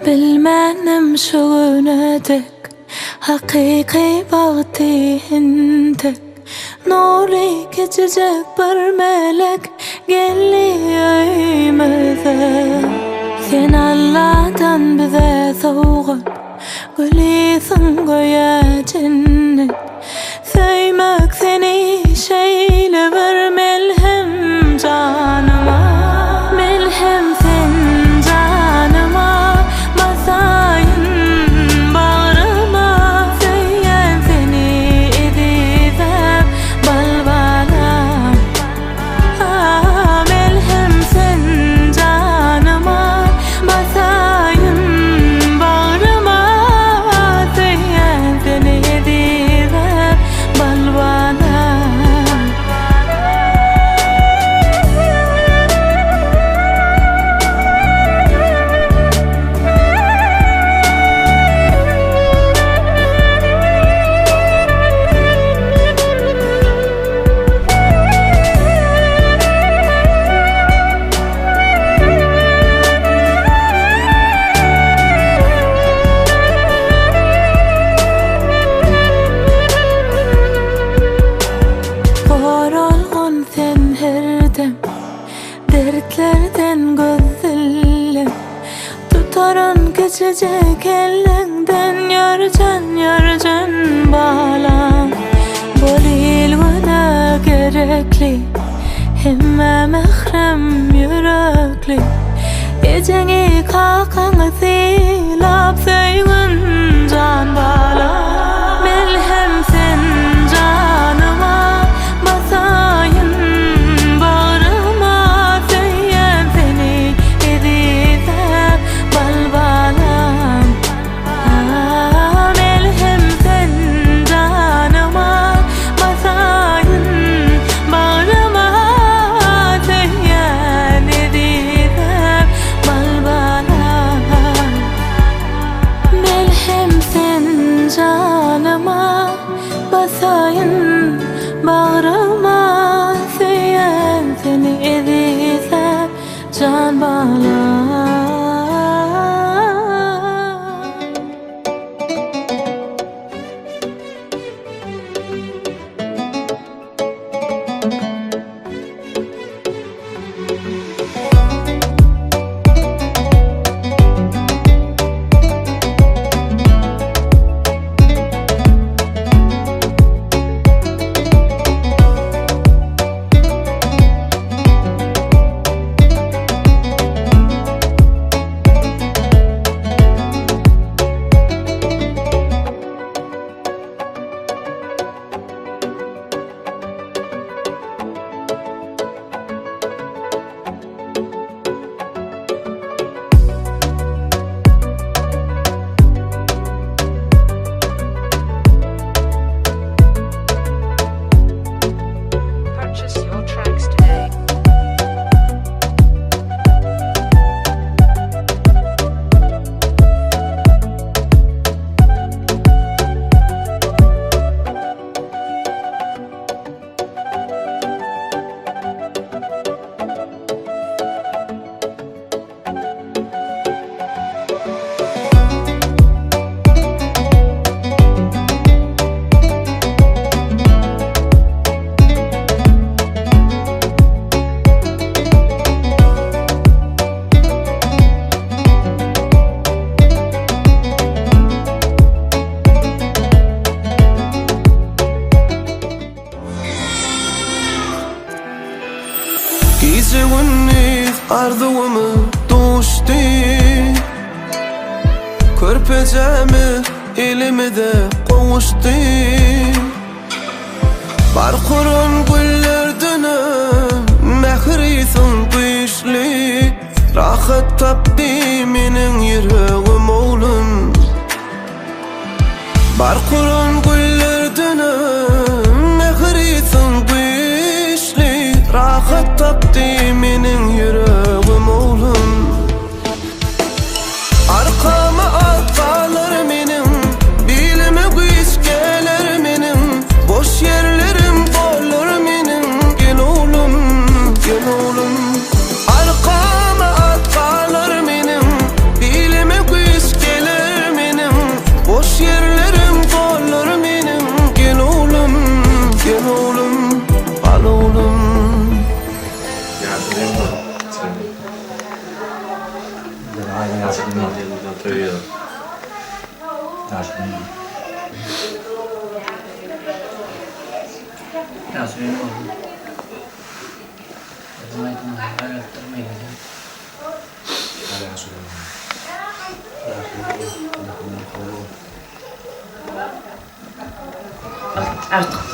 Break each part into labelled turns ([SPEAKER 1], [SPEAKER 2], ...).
[SPEAKER 1] Bilmenim şuğunadık Hakiki bağıtı hindik Nuri geçecek bir melek Gelli öymüze Sen Allah'tan bize soğuk Gülüsün goya cennet Söymek seni şeyle bir melhem canıma Melhem sen canıma Basayın bağrıma Söyleyen seni edizem balbala Melhem sen canıma Basayın bağrıma Söyleyen seni edizem balbala Korolgun sen herdem Dertlerden gözlerim Tutarın geçecek elinden Yarcan bağlam Bolil güne gerekli Hemme mehrem yürekli Geceni kalkanı silap Söygün can bağlam Melhem sen canıma Basayın bağrıma Söyleyen seni edizem balbalam Melhem sen canıma Basayın bağrıma Söyleyen edizem balbalam Melhem sen canıma Basayın bağrıma Söyleyen seni edizem can bağlam
[SPEAKER 2] Purchase your tracks today.
[SPEAKER 3] Gece gündüz arzumı doğuştu Körpecemi elimde kavuştu Barkurun güllerden mehrisin kışlı Rahat tapdı menin yüreğim oğlum Barkurun güllerden mehrisin kışlı Rahat tapdı menin yüreğim oğlum Arkama atlar menin Bilime güç gelir menin Boş yerlerim dolur menin Gel oğlum, gel oğlum Arkama atlar menin Bilime güç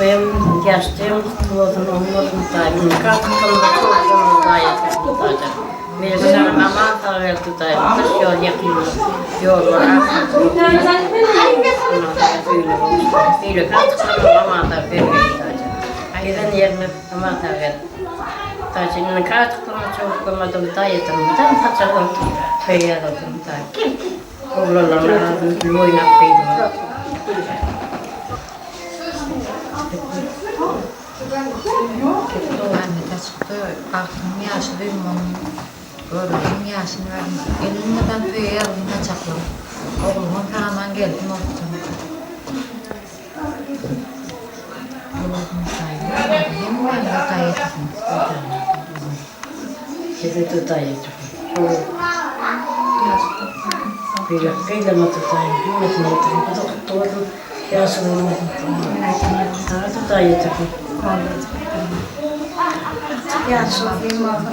[SPEAKER 4] Benim yaşlıyım, kutluğum, umudum daim. Kalkımda çocuğum daim tutacak. Bir sanırım ama tarih tutayım. Dış yol yapıyorum. Yol var. Böyle kalkımda ama da böyle tutacak. Aydan yerine ama da ver. Taşının kalkımda çok komadım dayetim. Tam saçalım. Töyyadım da. Kim? Oğlanlarla oynap koydum.
[SPEAKER 5] Doğan'da çıktı, baktım yaşlıyım onun. Gördüm yaşını verdim. Elimden böyle yanına çakladım. Oğlumun hemen geldim ortadan. Oğlum saydım. Hem ben de dayettim.
[SPEAKER 4] Sizi tutayım. Böyle kıydama tutayım. Hümmetini oturayım. Doktorum yaşını tutayım. Tutayım.
[SPEAKER 6] Yaşlıyım oğlum.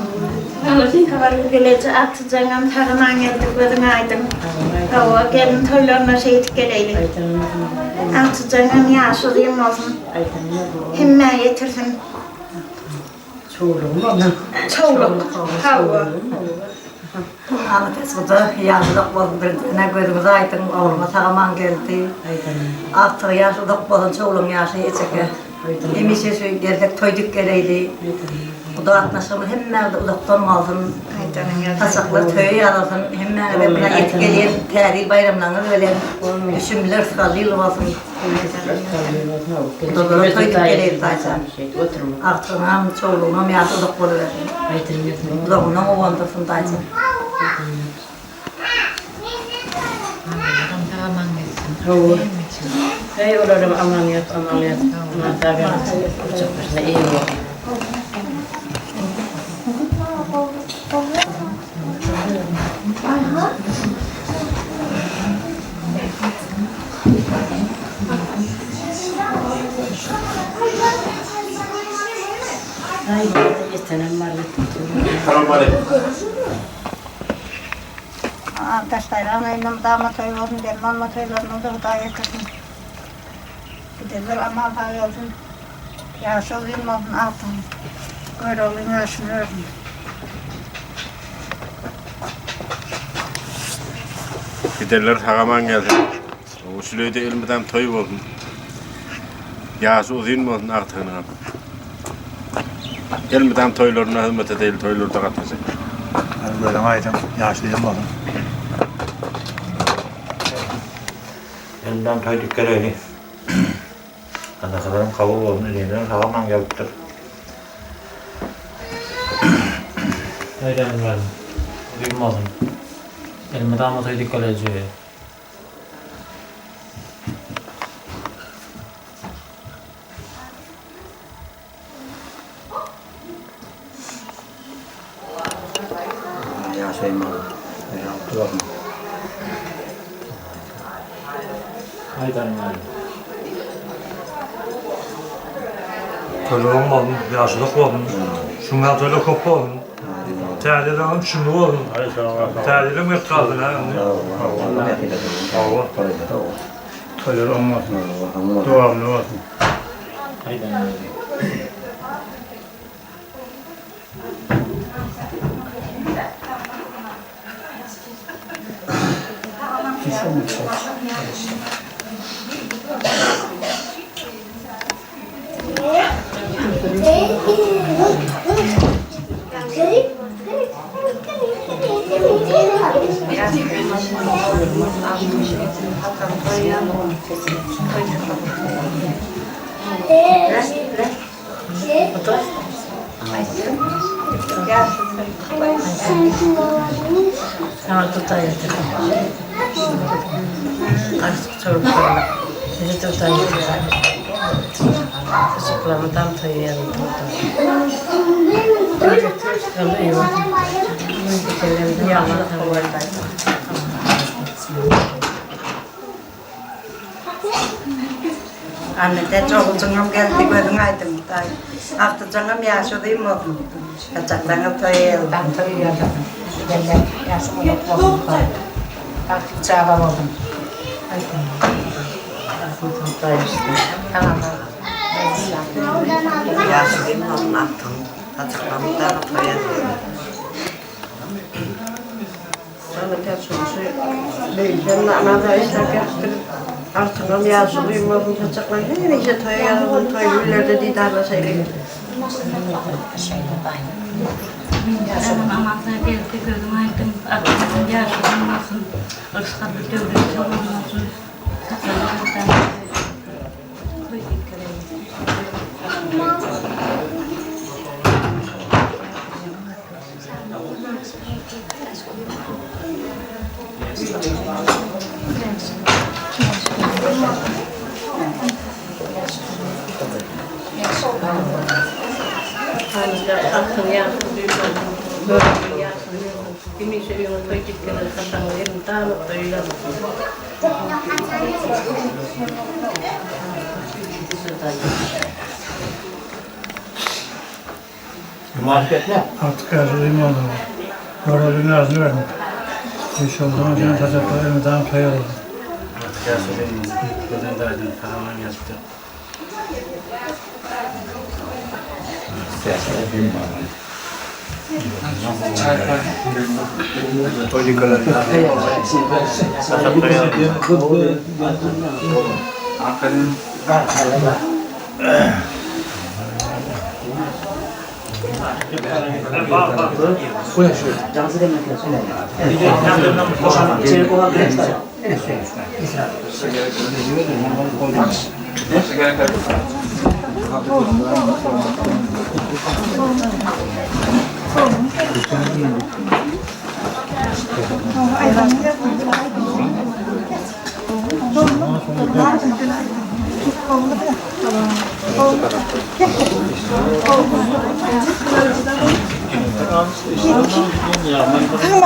[SPEAKER 6] Anladın kadar gelece atacağım tarıman geldik gözün aydın. Hava gelin toylarına şehit geleyli. Atacağım yaşlıyım oğlum. Himme yetirsin.
[SPEAKER 4] Çoğulum bana.
[SPEAKER 6] Çoğuluk. Hava.
[SPEAKER 7] Anlatışıda yaşlılık bozuldu. Ne gözümüz aydın oğluma sağaman geldi. Artık yaşlılık bozuldu. Çoğulum yaşı içeke. Emişe şu gerçek toyduk geleydi. Bu da atnaşımı hemen de uzaktan alsın. Tasaklar töye yalasın. Hemen de buna etkeleyen tarih bayramlarını veren düşünmeler sıkıntı olmasın. Bu da böyle toyduk geleydi zaten. Artık nam çoğulum yaşlılık bozuldu. Bu da bunun ovandasın zaten.
[SPEAKER 5] Anladım, hemen gelsin.
[SPEAKER 4] Hey olalım ameliyat. Ama tabii çok başına iyi olur. Hayır, istenem var.
[SPEAKER 6] Arkadaşlar anayım damat oy olsun derim. Damat oylarını da daha yakasın. Gidelim ama daha olsun. Yaşlıyım olsun altın. Öyle olun yaşını ördüm.
[SPEAKER 8] Giderler hagaman geldi. O süleyde elmeden toy oldun. Yaşı uzun mu oldun artığına? Elmeden toylarına hizmet değil, toylarda katacak.
[SPEAKER 9] Böyle aydım, yaşlıyım oğlum.
[SPEAKER 10] Elimden toyduk geleydi. Ana kadarım kabul oldu, elinden havaman geliptir.
[SPEAKER 11] Öyle ben. Duymadım. Elime damat öydük geleceği.
[SPEAKER 9] Yaşlıyım oğlum. Yaptı
[SPEAKER 11] Haydan yani.
[SPEAKER 9] Kölüğüm oğlum, yaşlılık oğlum. Şundan öyle koptu oğlum. Tədiləm şimdi oğlum. Tədiləm yok kaldı ne? Allah. Toylar olmasın. Devamlı olsun.
[SPEAKER 11] Haydan yani.
[SPEAKER 4] Sana tutayım. Artık çocuklarla. Bizi tutayım. Çocuklarımı tam toyuyalım. Çocuklarımı iyi olsun. Bir Allah'tan var.
[SPEAKER 7] Anne de çoğulcunum geldi gözün aydın. Artık canım yaşlıyım oğlum. Kaçaklarına toyuyalım.
[SPEAKER 4] Ben toyuyalım. Yerler yaşımı unutmadım. Artık çağıramadım. Tamam.
[SPEAKER 7] Yaşı değil onun attım. Açıklamı da toyadı. Sana kaçmışı. Ben anada işlerken artık yaşı duymadım açıklamı. Her işe toyadı. Toyullarda didarlaşayım.
[SPEAKER 5] Yaşamın amatına geldi gözüm aydın. Aklımın yaşı olmasın. Irskalı dövdüğü olmasın. Saklanlardan koy dikkatleyim.
[SPEAKER 4] Aklın yaşı duymadım. Böyle bir yaşı duymadım. Kimi seviyorum toydukları kasanlarım dağılıp doyulamam.
[SPEAKER 12] Artık yazılıyım oldu. Yorulun ağzını verdim. İş olduğunu sen tacakları elimden koyalım.
[SPEAKER 11] Artık yaşadığım gözden derdin falan yazdı.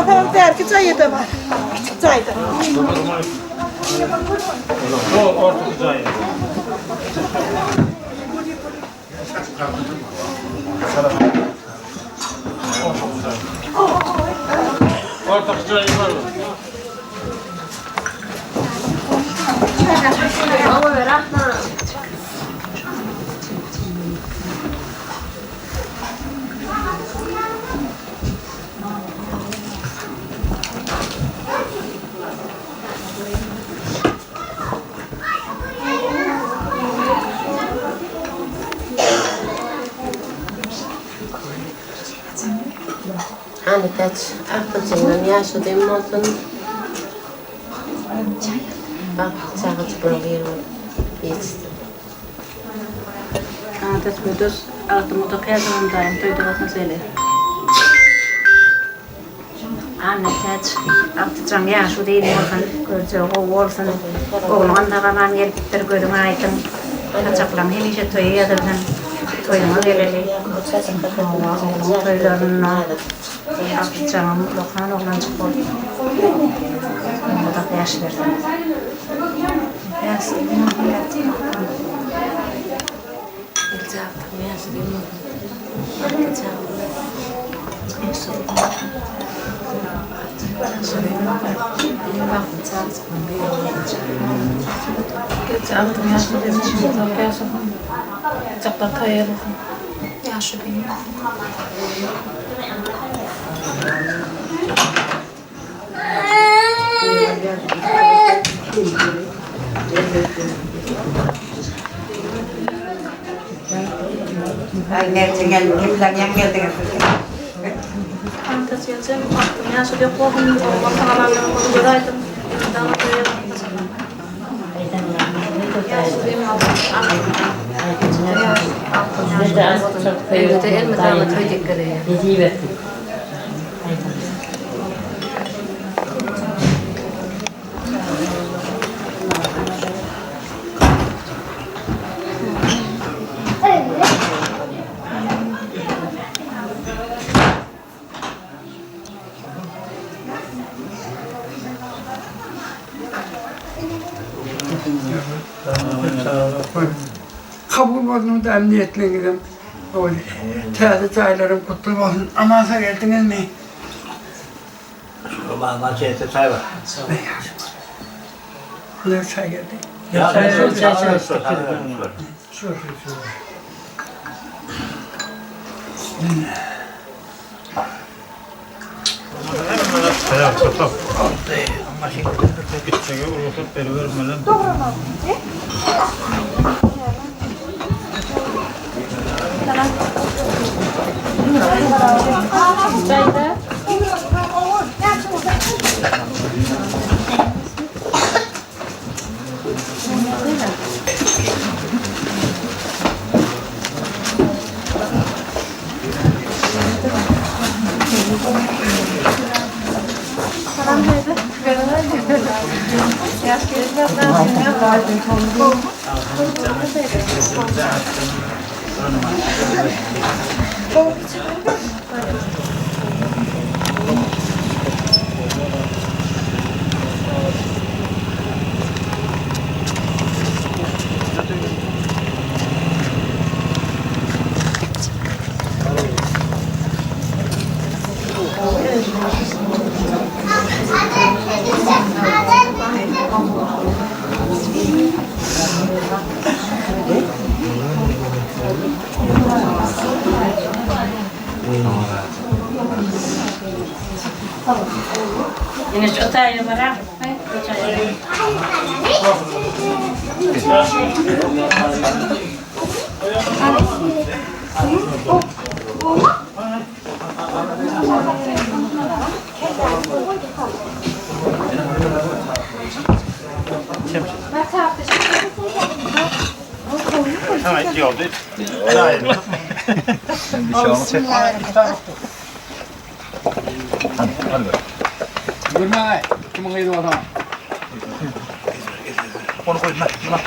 [SPEAKER 6] Tamam der ki çayı da var. Çay da.
[SPEAKER 9] Orta güzel. Orta güzel var mı?
[SPEAKER 4] Hani kaç arkadaşımdan yaşadığım olsun. Bak çağıt bırakıyorum. Geçti. Antes mudos automoto kıyasındayım. Duyduğunuz mesele. Anne kaç artık yaşadığım olsun. Göreceği olsun. Oğlan da kalan geliptir gözüme aydın. Kaçaklan hemişe toyu yadırdan. Toyuma geleli. Toylarına artık canım lokman oğlan çıkıyor. O da yaş verdi. Yaş verdi. Exacto, yaş verdi.
[SPEAKER 7] Ay nerede geldi? Kimden yan geldi?
[SPEAKER 1] Antes ya se me subió poco, no estaba hablando con Jordan, estaba
[SPEAKER 12] Kabul olsun da emniyetlengirim. Taze çaylarım kutlu olsun. Amansa geldiniz mi?
[SPEAKER 10] Bana çeyte çay var.
[SPEAKER 12] Ne çay geldi?
[SPEAKER 10] Ya çay.
[SPEAKER 12] Çok iyi.
[SPEAKER 9] Selam çatal.
[SPEAKER 12] Ama şimdi
[SPEAKER 9] Gitçege uğraşıp beri vermelen.
[SPEAKER 4] Yine şu tayı bırak.
[SPEAKER 9] Tamam, iyi oldu.
[SPEAKER 10] Bir şey olmaz. Hadi be.
[SPEAKER 12] Gülme. Kimin kıydı o zaman?
[SPEAKER 10] Onu koy. Buna.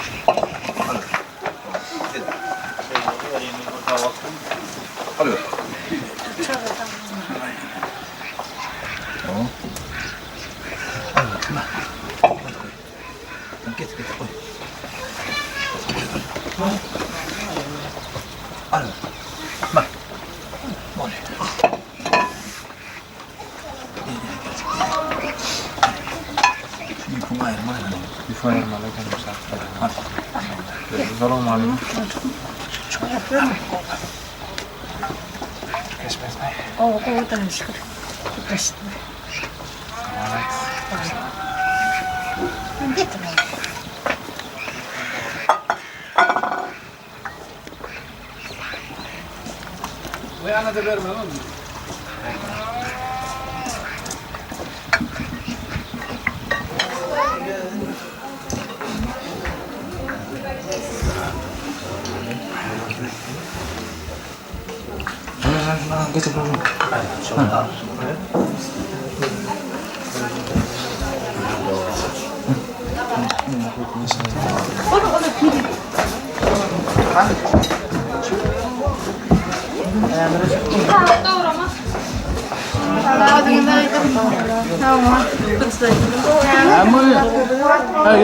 [SPEAKER 10] Hadi be. Tamam. Git koy. Hadi. Bak. Bir ayırma. Hadi. Zor olmalı.
[SPEAKER 12] Bu yana da verme oğlum.
[SPEAKER 10] Getir bunu.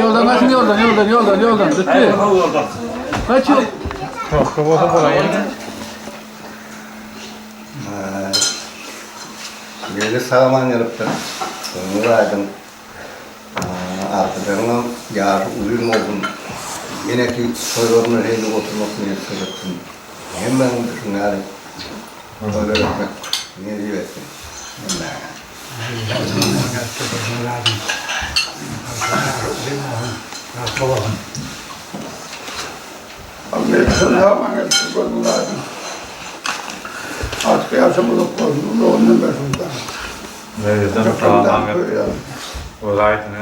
[SPEAKER 12] Yoldan kaçın yoldan. Bitti. Kaç yol?
[SPEAKER 9] Çok kıvırdı burayı.
[SPEAKER 13] Böyle sağlaman yarıptı. Sonra aydım. Arkadaşlarına yar uyum oldum. Yine ki soylarına reyli oturmasını yaptım. Hemen düşünüyorum. Öyle yapmak. Ne diyorsun?
[SPEAKER 12] Amerika'da hemen hepsi konulardı. Artık yaşamılık bozuldu, onun başında.
[SPEAKER 10] Verdim sağlaman geldi. Olaydı ne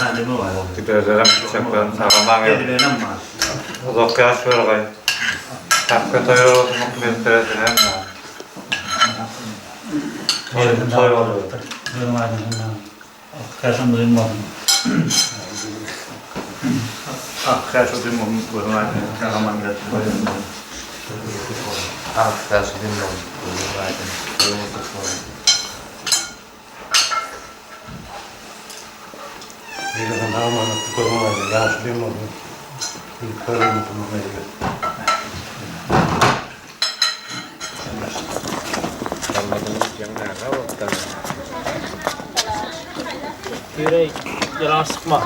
[SPEAKER 11] Ben de mi var?
[SPEAKER 10] Gidelim çiçeklerin sağlaman geldi.
[SPEAKER 11] Benim var.
[SPEAKER 10] Uzak yaş ver gay. Takka toyur olmak meselesi hem de. Toy oluyor.
[SPEAKER 11] Benim var. Kaçın duymadım.
[SPEAKER 10] Kaç ödüm bunu var. Sağlaman geldi. Kaç ödüm bunu var.
[SPEAKER 11] Bir de daha mı koyma var. Yaşlıyım oldu. Bir karım oturmaya gidiyor.
[SPEAKER 9] Yürek, yalan sıkma.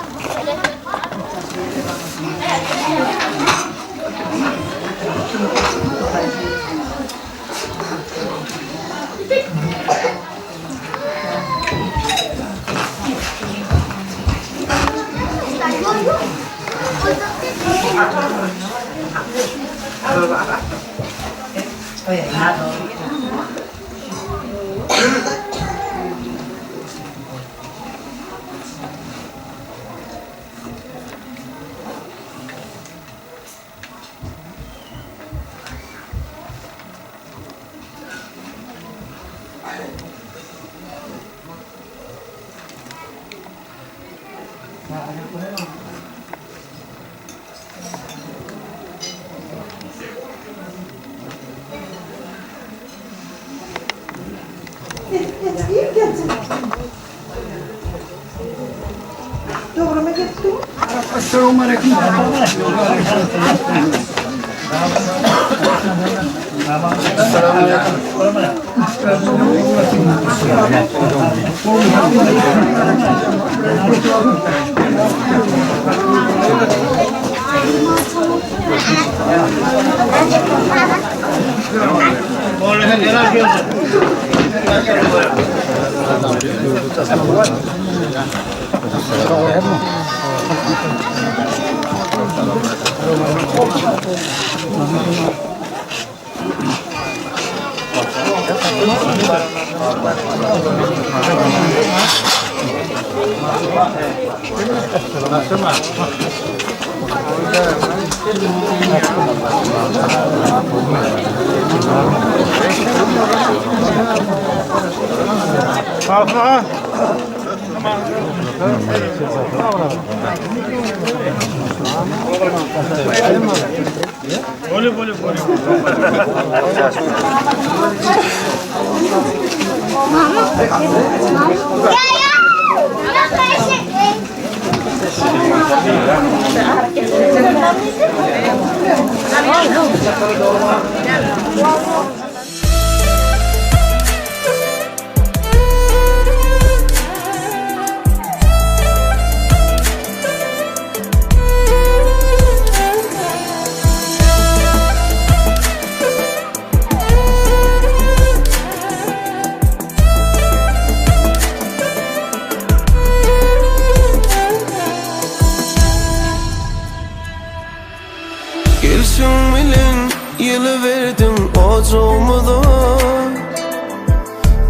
[SPEAKER 3] Yılı verdin ocuğumudu,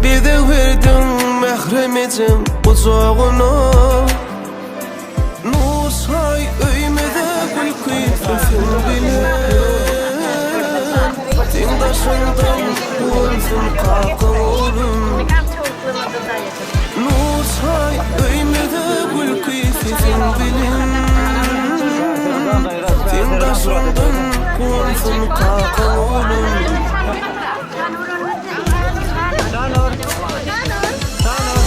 [SPEAKER 3] bir de verdin mehremicim kucağını. Nusay öymede gül kıyfın bilen, dindaşından kulfun kalkın oğlum. Nusay öymede gül kıyfın bilen, dindaşından kulfun kalkın oğlum.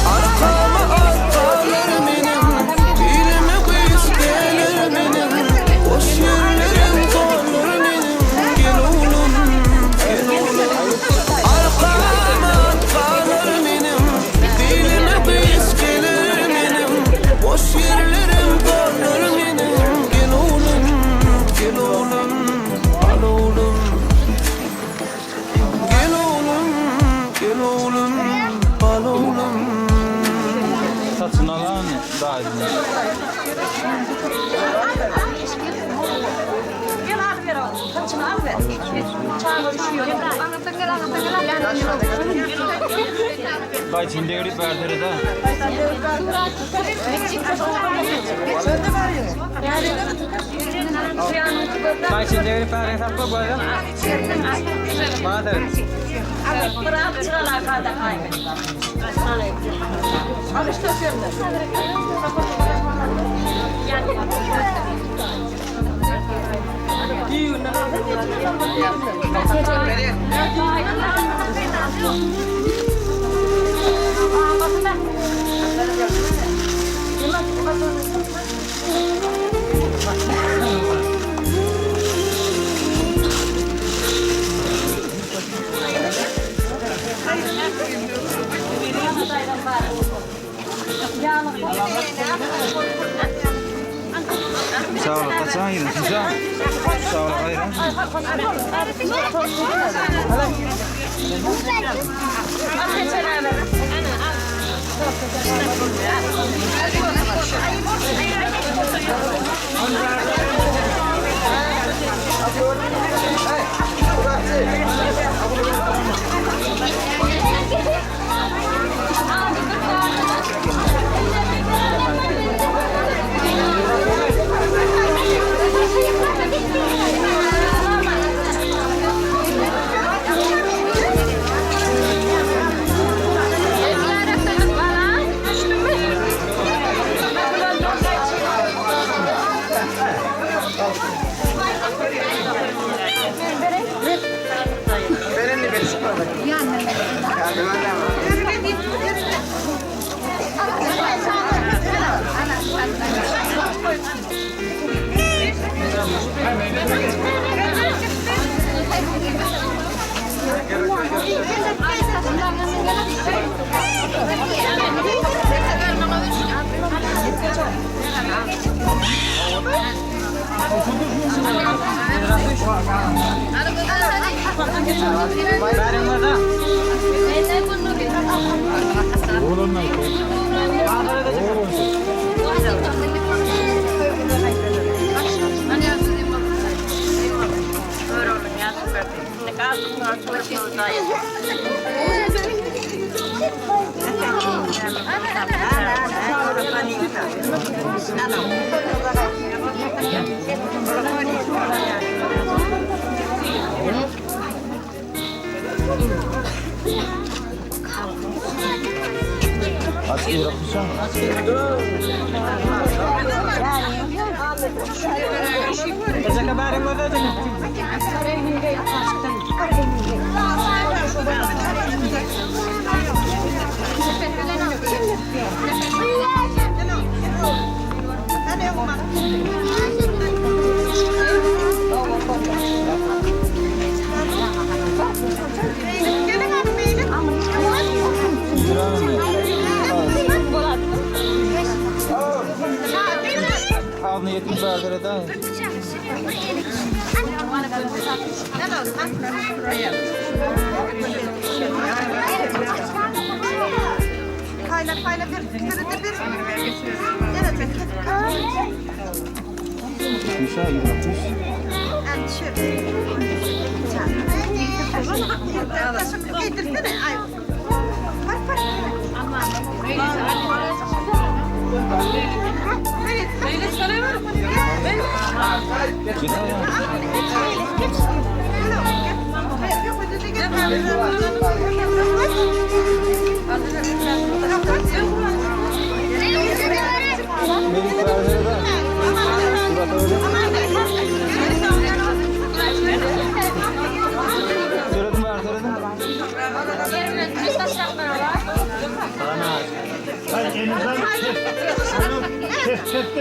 [SPEAKER 3] Arkama atlar benim, dilime kıyız gelir benim, boş yerlerim dolur benim, gel oğlum, gel oğlum. Arkama atlar benim, dilime kıyız gelir benim, boş yerlerim dolur benim, gel oğlum, gel oğlum, al oğlum. Gel oğlum, gel oğlum, al oğlum.
[SPEAKER 11] Saçını alan daha iyi.
[SPEAKER 1] Gel al ver oğlum. Saçını al ver. Çağla düşüyor.
[SPEAKER 11] Bay Çin'de görüp verdiler de. Bay Çin'de görüp verdiler sapla böyle. Bana da.
[SPEAKER 1] Bırak çıralar kadar kaybet. Al işte söyle.
[SPEAKER 14] Sağ ol. Kaçan gidiyorsun sen? Sağ ol. Hayır.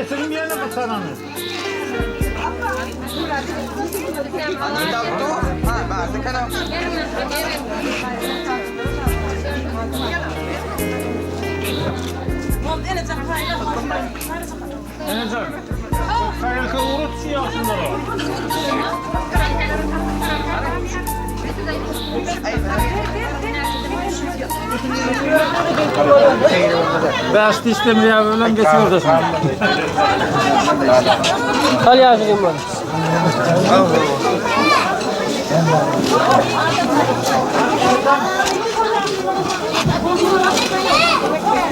[SPEAKER 12] Senin yerine bak sana. Enecek. Kayırka uğrat şey yapsınlar o. Bastı istemiyor böyle geçiyordu sen. Hadi yazayım ben.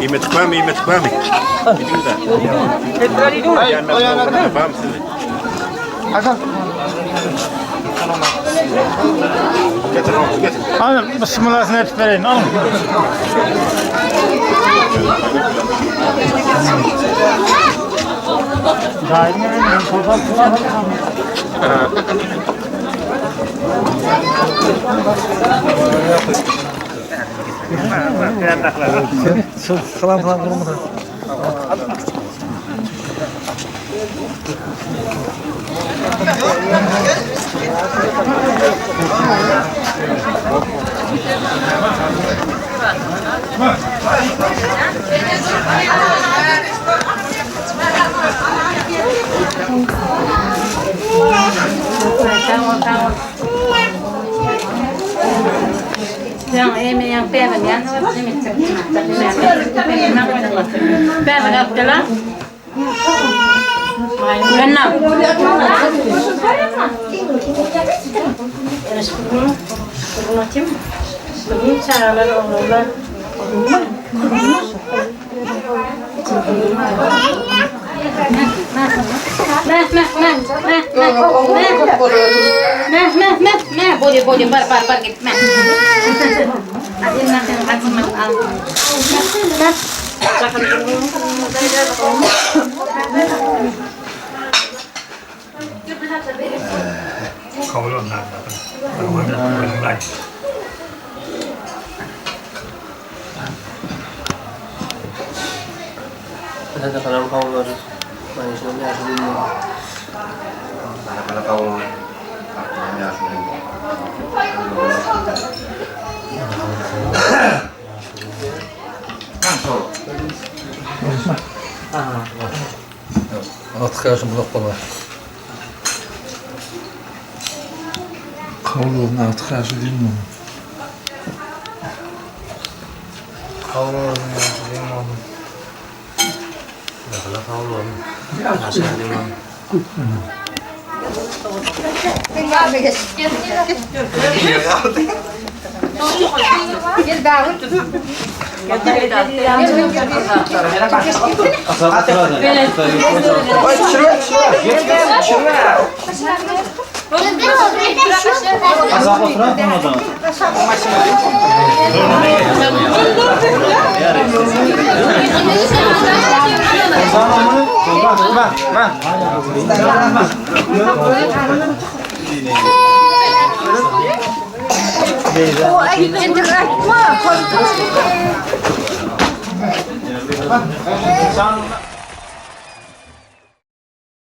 [SPEAKER 8] İyi tıkmam, iyi tıkmam. Gidiyor da. Hayır, o yana kadar. Yapam sizi.
[SPEAKER 12] Hakan.
[SPEAKER 8] Getir onu, getir.
[SPEAKER 12] Alın, bismillahirrahmanirrahim et verin, alın. Daim verin, fotoğraf kullanalım. Kalan falan durmadan.
[SPEAKER 3] Thank you.
[SPEAKER 4] Tamam. Yang ini yang pelan ya, ini pelan kaptelan. Enam. Terus macam ini cara orang boleh bar gitu nah ada nanti maksimal
[SPEAKER 9] Kau belum nak, belum lagi.
[SPEAKER 11] Ada kalau kau harus manusia aslinya.
[SPEAKER 13] Kalau kau manusia aslinya.
[SPEAKER 14] Atkaş blokla. Kavluğun atkaş değil mi?
[SPEAKER 11] Kavluğun aslinya mau. Kalau kavluğun aslinya mau.
[SPEAKER 6] Oh, ini mah